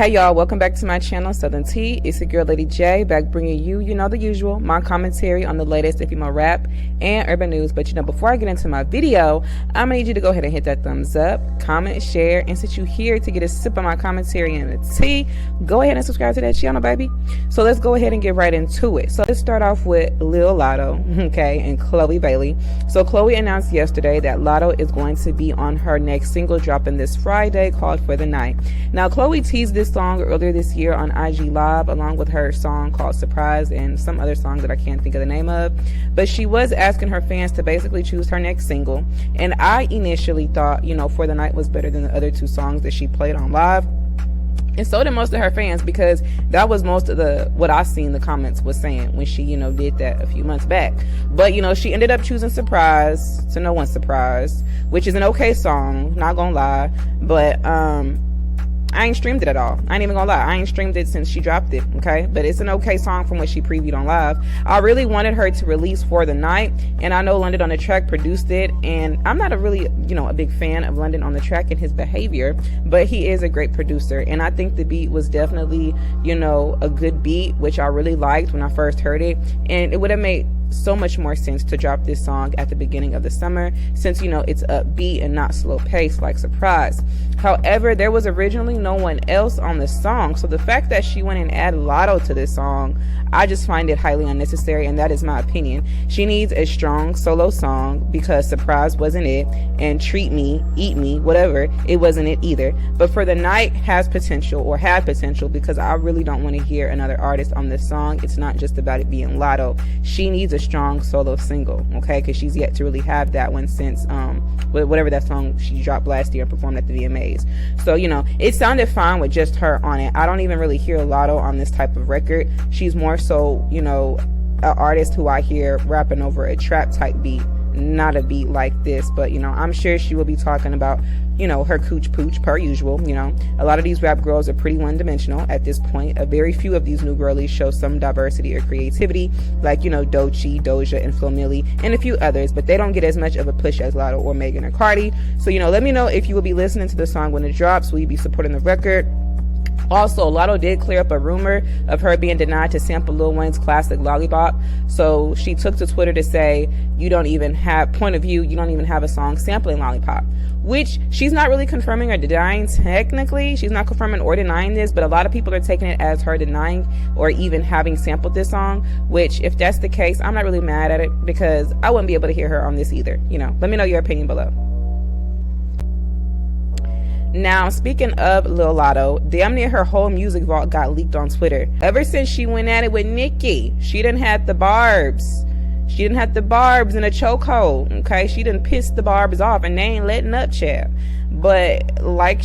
Hey y'all, welcome back to my channel, Southern Tea. It's your girl Lady J, back bringing you, the usual, my commentary on the latest female rap and urban news. But before I get into my video, I'm gonna need you to go ahead and hit that thumbs up, comment, share, and since you're here to get a sip of my commentary and the tea, go ahead and subscribe to that channel, baby. So let's go ahead and get right into it. So let's start off with Lil Latto, okay, and Chloe Bailey. So Chloe announced yesterday that Latto is going to be on her next single dropping this Friday called For the Night. Now Chloe teased this song earlier this year on IG Live along with her song called Surprise and some other song that I can't think of the name of, but she was asking her fans to basically choose her next single, and I initially thought For the Night was better than the other two songs that she played on live, and so did most of her fans, because that was most of what I seen the comments was saying when she did that a few months back. But she ended up choosing Surprise, to no one's surprise, which is an okay song, not gonna lie, but I ain't streamed it at all. I ain't even gonna lie. I ain't streamed it since she dropped it, okay? But it's an okay song from what she previewed on live. I really wanted her to release For the Night, and I know London on the Track produced it, and I'm not a big fan of London on the Track and his behavior, but he is a great producer, and I think the beat was definitely, a good beat, which I really liked when I first heard it, and it would have made so much more sense to drop this song at the beginning of the summer, since it's upbeat and not slow paced like Surprise. However, there was originally no one else on the song, so the fact that she went and added Latto to this song, I just find it highly unnecessary, and that is my opinion. She needs a strong solo song, because Surprise wasn't it, and Treat Me, Eat Me, whatever, it wasn't it either. But For the Night has potential, or had potential, because I really don't want to hear another artist on this song. It's not just about it being Latto. She needs a strong solo single, okay, because she's yet to really have that one since whatever that song she dropped last year and performed at the VMAs. So it sounded fine with just her on it. I don't even really hear Latto on this type of record. She's more so an artist who I hear rapping over a trap type beat, not a beat like this. But I'm sure she will be talking about her cooch pooch per usual. A lot of these rap girls are pretty one-dimensional at this point. A very few of these new girlies show some diversity or creativity, like Doechii, Doja, and Flo Milli, and a few others, but they don't get as much of a push as Latto or Megan or Cardi. So let me know if you will be listening to the song when it drops. Will you be supporting the record? Also, Latto did clear up a rumor of her being denied to sample Lil Wayne's classic Lollipop. So she took to Twitter to say, you don't even have a song sampling Lollipop, which she's not really confirming or denying. Technically, she's not confirming or denying this, but a lot of people are taking it as her denying or even having sampled this song, which if that's the case, I'm not really mad at it, because I wouldn't be able to hear her on this either. Let me know your opinion below. Now, speaking of Lil Latto, damn near her whole music vault got leaked on Twitter. Ever since she went at it with Nicki, she done had the barbs. She done had the barbs in a chokehold, okay? She done pissed the barbs off, and they ain't letting up, child. But like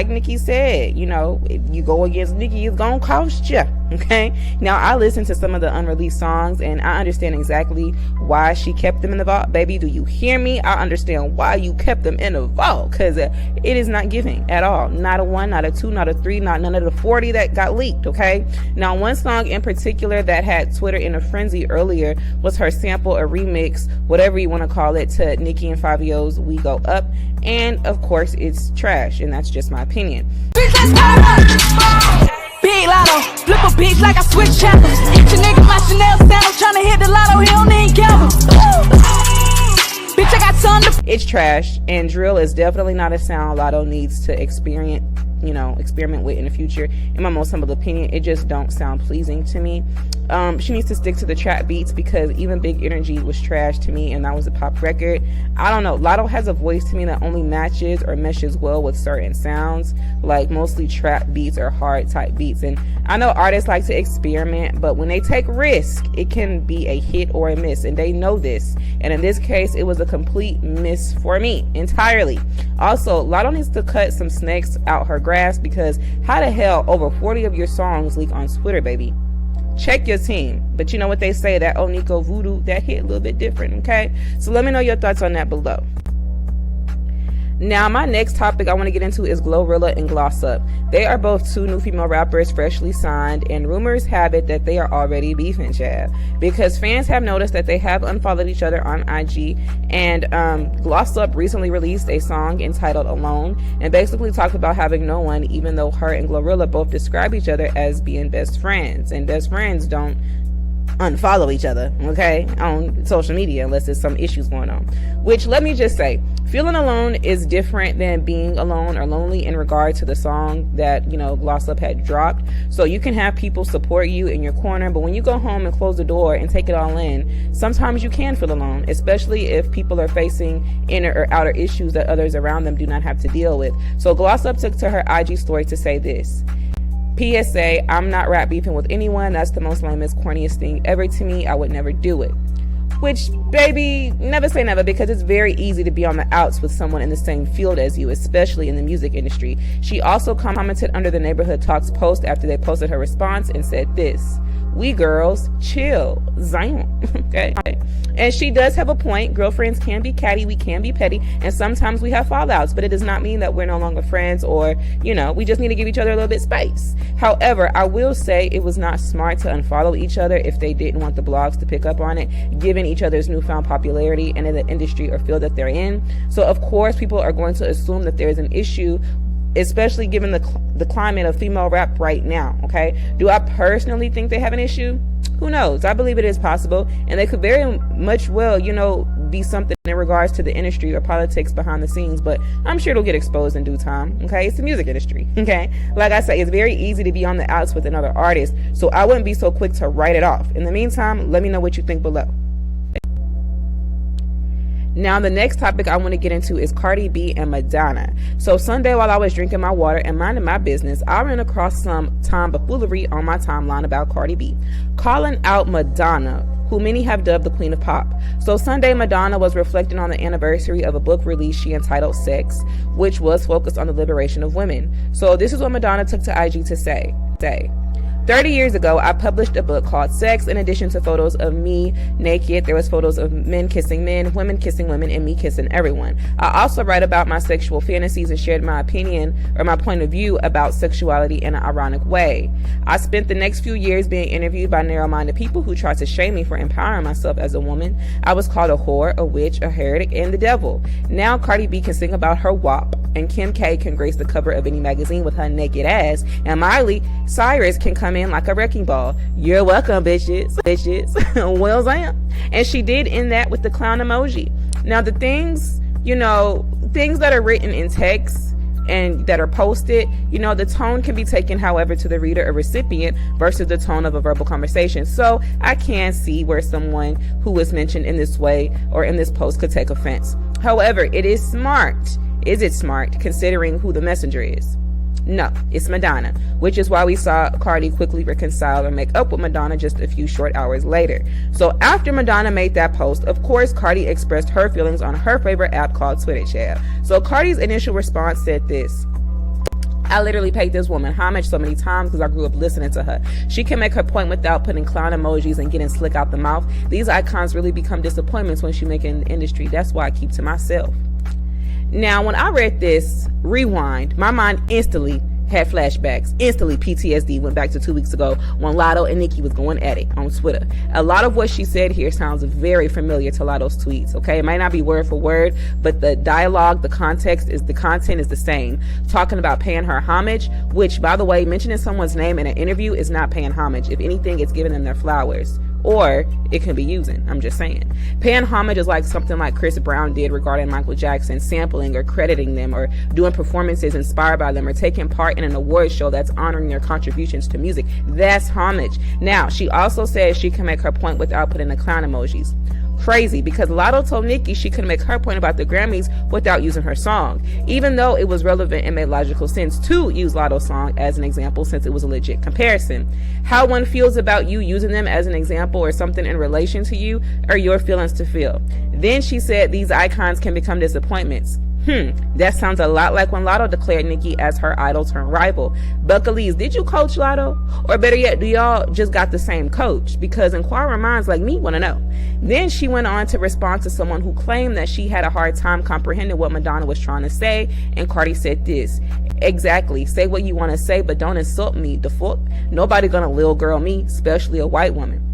Nicki said, if you go against Nicki, it's gonna cost you, okay? Now, I listened to some of the unreleased songs, and I understand exactly why she kept them in the vault. Baby, do you hear me? I understand why you kept them in the vault, because it is not giving at all. Not a 1, not a 2, not a 3, not none of the 40 that got leaked, okay? Now, one song in particular that had Twitter in a frenzy earlier was her sample, a remix, whatever you want to call it, to Nicki and Fabio's We Go Up, and of course it's trash, and that's just my opinion. Big Latto, flip a beat like I switch channels. Hit your nigga my Chanel sandals, tryna hit the Latto, he don't need gavels. Bitch, I got ton to. It's trash, and drill is definitely not a sound Latto needs to experiment with in the future. In my most humble opinion, it just don't sound pleasing to me. She needs to stick to the trap beats, because even Big Energy was trash to me, and that was a pop record. I don't know, Latto has a voice to me that only matches or meshes well with certain sounds, like mostly trap beats or hard type beats. And I know artists like to experiment, but when they take risk, it can be a hit or a miss, and they know this. And in this case, it was a complete miss for me entirely. Also, Latto needs to cut some snakes out her grass, because how the hell over 40 of your songs leak on Twitter, baby? Check your team. But you know what they say, that Nico voodoo, that hit a little bit different, okay? So let me know your thoughts on that below. Now, my next topic I want to get into is Glorilla and Gloss Up. They are both two new female rappers freshly signed, and rumors have it that they are already beefing, child, because fans have noticed that they have unfollowed each other on IG, and Gloss Up recently released a song entitled Alone, and basically talked about having no one, even though her and Glorilla both describe each other as being best friends, and best friends don't unfollow each other, okay, on social media unless there's some issues going on. Which, let me just say, feeling alone is different than being alone or lonely in regard to the song that, you know, Gloss Up had dropped. So you can have people support you in your corner, but when you go home and close the door and take it all in, sometimes you can feel alone, especially if people are facing inner or outer issues that others around them do not have to deal with. So Gloss Up took to her IG story to say this: PSA, I'm not rap beefing with anyone. That's the most lamest, corniest thing ever to me. I would never do it. Which, baby, never say never, because it's very easy to be on the outs with someone in the same field as you, especially in the music industry. She also commented under the Neighborhood Talks post after they posted her response and said this: we girls, chill, Zion. Okay. And she does have a point. Girlfriends can be catty, we can be petty, and sometimes we have fallouts, but it does not mean that we're no longer friends, or, you know, we just need to give each other a little bit space. However, I will say it was not smart to unfollow each other if they didn't want the blogs to pick up on it, given each other's newfound popularity and in the industry or field that they're in. So of course people are going to assume that there's an issue, especially given the climate of female rap right now. Okay, do I personally think they have an issue? Who knows? I believe it is possible, and they could very much well, you know, be something in regards to the industry or politics behind the scenes, but I'm sure it'll get exposed in due time. Okay, it's the music industry. Okay, like I say, it's very easy to be on the outs with another artist, so I wouldn't be so quick to write it off. In the meantime, let me know what you think below. Now, the next topic I want to get into is Cardi B and Madonna. So Sunday, while I was drinking my water and minding my business, I ran across some tomfoolery on my timeline about Cardi B, calling out Madonna, who many have dubbed the Queen of Pop. So Sunday, Madonna was reflecting on the anniversary of a book release she entitled Sex, which was focused on the liberation of women. So this is what Madonna took to IG to say. 30 years ago, I published a book called Sex. In addition to photos of me naked, there was photos of men kissing men, women kissing women, and me kissing everyone. I also write about my sexual fantasies and shared my opinion or my point of view about sexuality in an ironic way. I spent the next few years being interviewed by narrow-minded people who tried to shame me for empowering myself as a woman. I was called a whore, a witch, a heretic, and the devil. Now Cardi B can sing about her WAP, and Kim K can grace the cover of any magazine with her naked ass, and Miley Cyrus can come in like a wrecking ball. You're welcome, bitches. Well, Sam. And she did end that with the clown emoji. Now, the things, you know, things that are written in text and that are posted, you know, the tone can be taken however to the reader or recipient versus the tone of a verbal conversation. So I can see where someone who was mentioned in this way or in this post could take offense. However, it is smart. Is it smart considering who the messenger is? No, it's Madonna, which is why we saw Cardi quickly reconcile and make up with Madonna just a few short hours later. So after Madonna made that post, of course, Cardi expressed her feelings on her favorite app called Twitter, child. So Cardi's initial response said this: I literally paid this woman homage so many times because I grew up listening to her. She can make her point without putting clown emojis and getting slick out the mouth. These icons really become disappointments when she make it in the industry. That's why I keep to myself. Now, when I read this, rewind, my mind instantly had flashbacks. Instantly, PTSD went back to 2 weeks ago when Latto and Nicki was going at it on Twitter. A lot of what she said here sounds very familiar to Latto's tweets, okay? It might not be word for word, but the dialogue, the content is the same. Talking about paying her homage, which, by the way, mentioning someone's name in an interview is not paying homage. If anything, it's giving them their flowers. Or it can be using. I'm just saying. Paying homage is like something like Chris Brown did regarding Michael Jackson, sampling or crediting them or doing performances inspired by them or taking part in an award show that's honoring their contributions to music. That's homage. Now, she also says she can make her point without putting the clown emojis. Crazy, because Latto told Nicki she couldn't make her point about the Grammys without using her song, even though it was relevant and made logical sense to use Latto's song as an example since it was a legit comparison. How one feels about you using them as an example or something in relation to you are your feelings to feel. Then she said these icons can become disappointments. That sounds a lot like when Latto declared Nicki as her idol turned rival. Buckalese, did you coach Latto? Or better yet, do y'all just got the same coach? Because inquiring minds like me want to know. Then she went on to respond to someone who claimed that she had a hard time comprehending what Madonna was trying to say, and Cardi said this: exactly, say what you want to say, but don't insult me, the fuck? Nobody gonna little girl me, especially a white woman.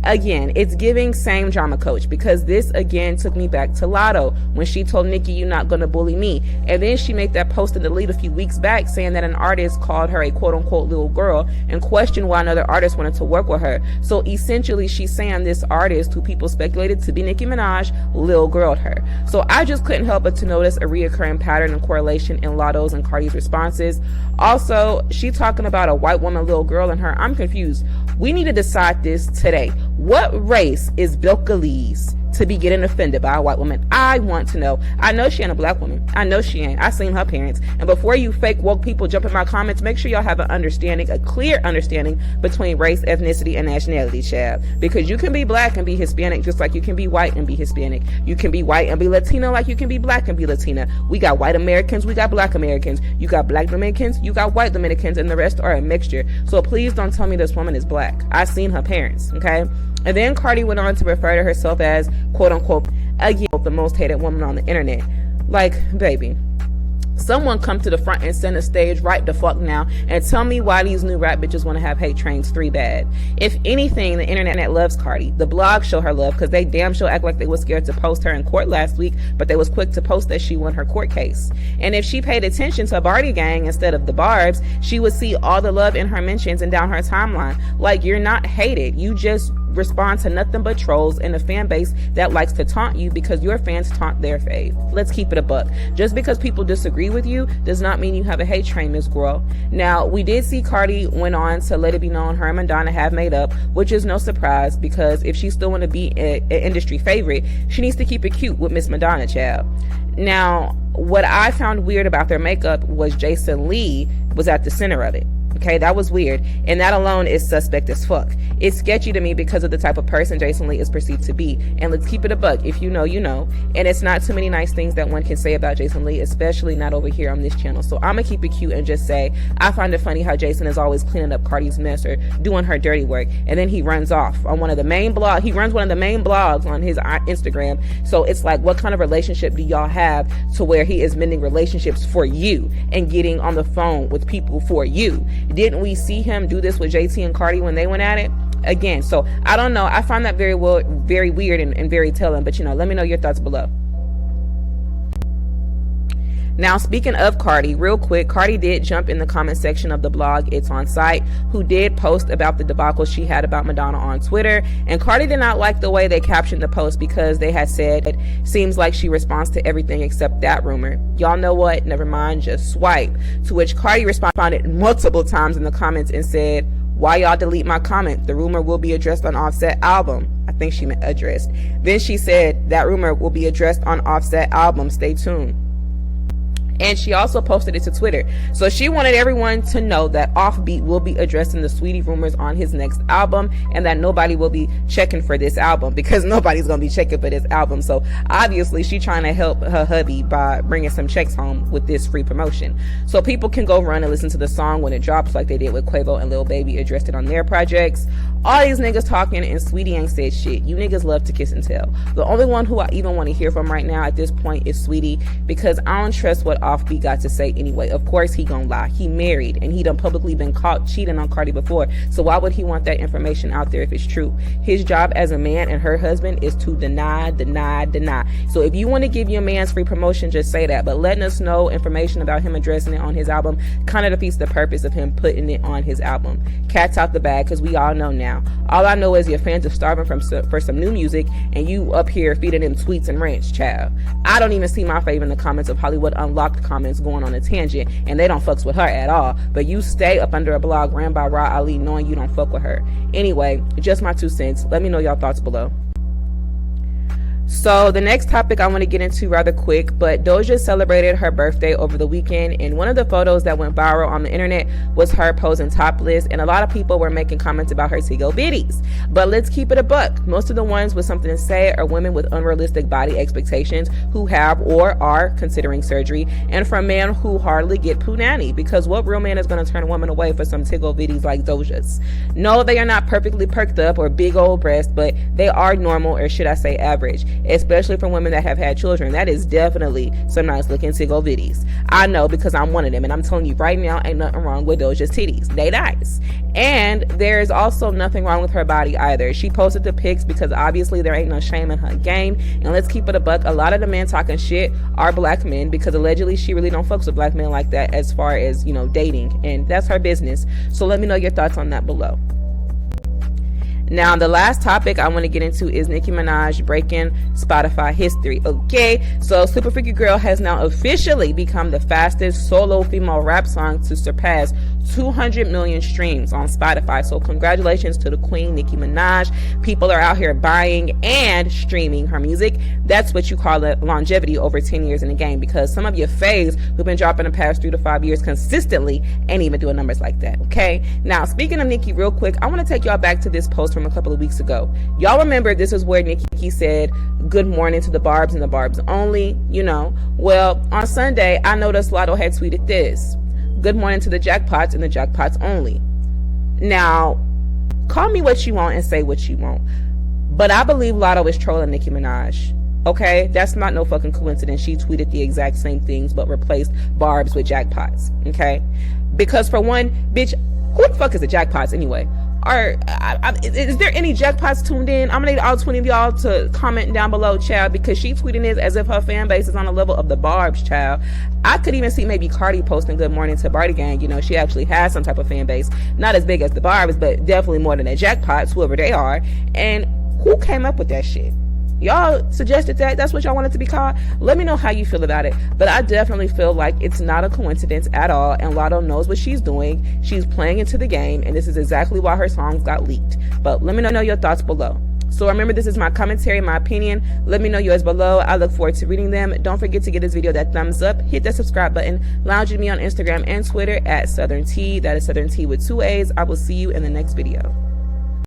Again, it's giving same drama coach, because this again took me back to Latto when she told Nicki, "You're not gonna bully me." And then she made that post in the lead a few weeks back saying that an artist called her a quote unquote little girl and questioned why another artist wanted to work with her. So essentially she's saying this artist, who people speculated to be Nicki Minaj, little girled her. So I just couldn't help but to notice a reoccurring pattern and correlation in Latto's and Cardi's responses. Also, she talking about a white woman little girl and her. I'm confused. We need to decide this today. What race is Buckalese to be getting offended by a white woman? I want to know. I know she ain't a black woman. I know she ain't. I seen her parents. And before you fake woke people jump in my comments, make sure y'all have an understanding, a clear understanding between race, ethnicity, and nationality, child. Because you can be black and be Hispanic just like you can be white and be Hispanic. You can be white and be Latino like you can be black and be Latina. We got white Americans, we got black Americans. You got black Dominicans, you got white Dominicans, and the rest are a mixture. So please don't tell me this woman is black. I seen her parents, okay? And then Cardi went on to refer to herself as, quote unquote, again, the most hated woman on the internet. Like, baby, someone come to the front and center stage right the fuck now and tell me why these new rap bitches want to have hate trains 3 bad. If anything, the internet loves Cardi. The blogs show her love because they damn sure act like they was scared to post her in court last week, but they was quick to post that she won her court case. And if she paid attention to Barty Gang instead of the Barbs, she would see all the love in her mentions and down her timeline. Like, you're not hated. You just respond to nothing but trolls and a fan base that likes to taunt you because your fans taunt their fave. Let's keep it a buck. Just because people disagree with you does not mean you have a hate train, Miss Girl. Now, we did see Cardi went on to let it be known her and Madonna have made up, which is no surprise, because if she still want to be an industry favorite, she needs to keep it cute with Miss Madonna, child. Now, what I found weird about their makeup was Jason Lee was at the center of it. Okay, that was weird, and that alone is suspect as fuck. It's sketchy to me because of the type of person Jason Lee is perceived to be. And let's keep it a buck. If you know, you know. And it's not too many nice things that one can say about Jason Lee, especially not over here on this channel. So I'm gonna keep it cute and just say, I find it funny how Jason is always cleaning up Cardi's mess or doing her dirty work, and then he runs off on one of the main blogs. He runs one of the main blogs on his Instagram. So it's like, what kind of relationship do y'all have to where he is mending relationships for you and getting on the phone with people for you? Didn't we see him do this with JT and Cardi when they went at it? Again, so I don't know. I find that very weird and very telling, but let me know your thoughts below. Now, speaking of Cardi, real quick, Cardi did jump in the comment section of the blog It's On Site, who did post about the debacle she had about Madonna on Twitter. And Cardi did not like the way they captioned the post because they had said, it seems like she responds to everything except that rumor. Y'all know what? Never mind, just swipe. To which Cardi responded multiple times in the comments and said, why y'all delete my comment? The rumor will be addressed on Offset album. I think she meant addressed. Then she said, that rumor will be addressed on Offset album. Stay tuned. And she also posted it to Twitter. So she wanted everyone to know that Offbeat will be addressing the Saweetie rumors on his next album, and that nobody will be checking for this album because nobody's going to be checking for this album. So obviously she trying to help her hubby by bringing some checks home with this free promotion. So people can go run and listen to the song when it drops, like they did with Quavo and Lil Baby addressed it on their projects. All these niggas talking and Saweetie ain't said shit. You niggas love to kiss and tell. The only one who I even want to hear from right now at this point is Saweetie, because I don't trust what Offbeat got to say anyway. Of course he gonna lie. He married and he done publicly been caught cheating on Cardi before. So why would he want that information out there if it's true? His job as a man and her husband is to deny. So if you want to give your man's free promotion, just say that. But letting us know information about him addressing it on his album kind of defeats the purpose of him putting it on his album. Cat's out the bag, because we all know now. All I know is your fans are starving for some new music, and you up here feeding them tweets and rants, child. I don't even see my fave in the comments of Hollywood Unlocked comments going on a tangent, and they don't fucks with her at all. But you stay up under a blog ran by Ra Ali knowing you don't fuck with her. Anyway, just my 2 cents. Let me know y'all thoughts below. So the next topic I want to get into rather quick, but Doja celebrated her birthday over the weekend, and one of the photos that went viral on the internet was her posing topless, and a lot of people were making comments about her tigo bitties. But let's keep it a buck. Most of the ones with something to say are women with unrealistic body expectations who have or are considering surgery, and from men who hardly get punani, because what real man is going to turn a woman away for some tigo bitties like Doja's? No, they are not perfectly perked up or big old breasts, but they are normal, or should I say average, especially for women that have had children. That is definitely some nice looking tigo bitties. I know, because I'm one of them, and I'm telling you right now, ain't nothing wrong with Doja's titties. They nice. And there's also nothing wrong with her body either. She posted the pics because obviously there ain't no shame in her game. And let's keep it a buck, a lot of the men talking shit are black men, because allegedly she really don't fucks with black men like that as far as, you know, dating, and that's her business. So let me know your thoughts on that below. Now, the last topic I want to get into is Nicki Minaj breaking Spotify history. Okay, so Super Freaky Girl has now officially become the fastest solo female rap song to surpass 200 million streams on Spotify. So congratulations to the queen, Nicki Minaj. People are out here buying and streaming her music. That's what you call it, longevity over 10 years in the game, because some of your faves who've been dropping the past 3 to 5 years consistently ain't even doing numbers like that. Okay, now speaking of Nicki real quick, I want to take y'all back to this post from a couple of weeks ago. Y'all remember this is where Nicki said good morning to the barbs and the barbs only, you know. Well, on Sunday I noticed Latto had tweeted this: good morning to the jackpots and the jackpots only. Now, call me what you want and say what you want, but I believe Latto is trolling Nicki Minaj. Okay, that's not no fucking coincidence. She tweeted the exact same things but replaced barbs with jackpots. Okay, because for one, bitch, who the fuck is the jackpots anyway? Is there any jackpots tuned in? I'm gonna need all 20 of y'all to comment down below, child, because she tweeting this as if her fan base is on the level of the barbs, child. I could even see maybe Cardi posting good morning to Barty Gang. You know, she actually has some type of fan base, not as big as the barbs, but definitely more than the jackpots, whoever they are. And who came up with that shit? Y'all suggested that? That's what y'all wanted to be called? Let me know how you feel about it. But I definitely feel like it's not a coincidence at all, and Latto knows what she's doing. She's playing into the game, and this is exactly why her songs got leaked. But let me know your thoughts below. So remember, this is my commentary, my opinion. Let me know yours below. I look forward to reading them. Don't forget to give this video that thumbs up. Hit that subscribe button. Lounge with me on Instagram and Twitter at Southern T. That is Southern T with 2 A's. I will see you in the next video.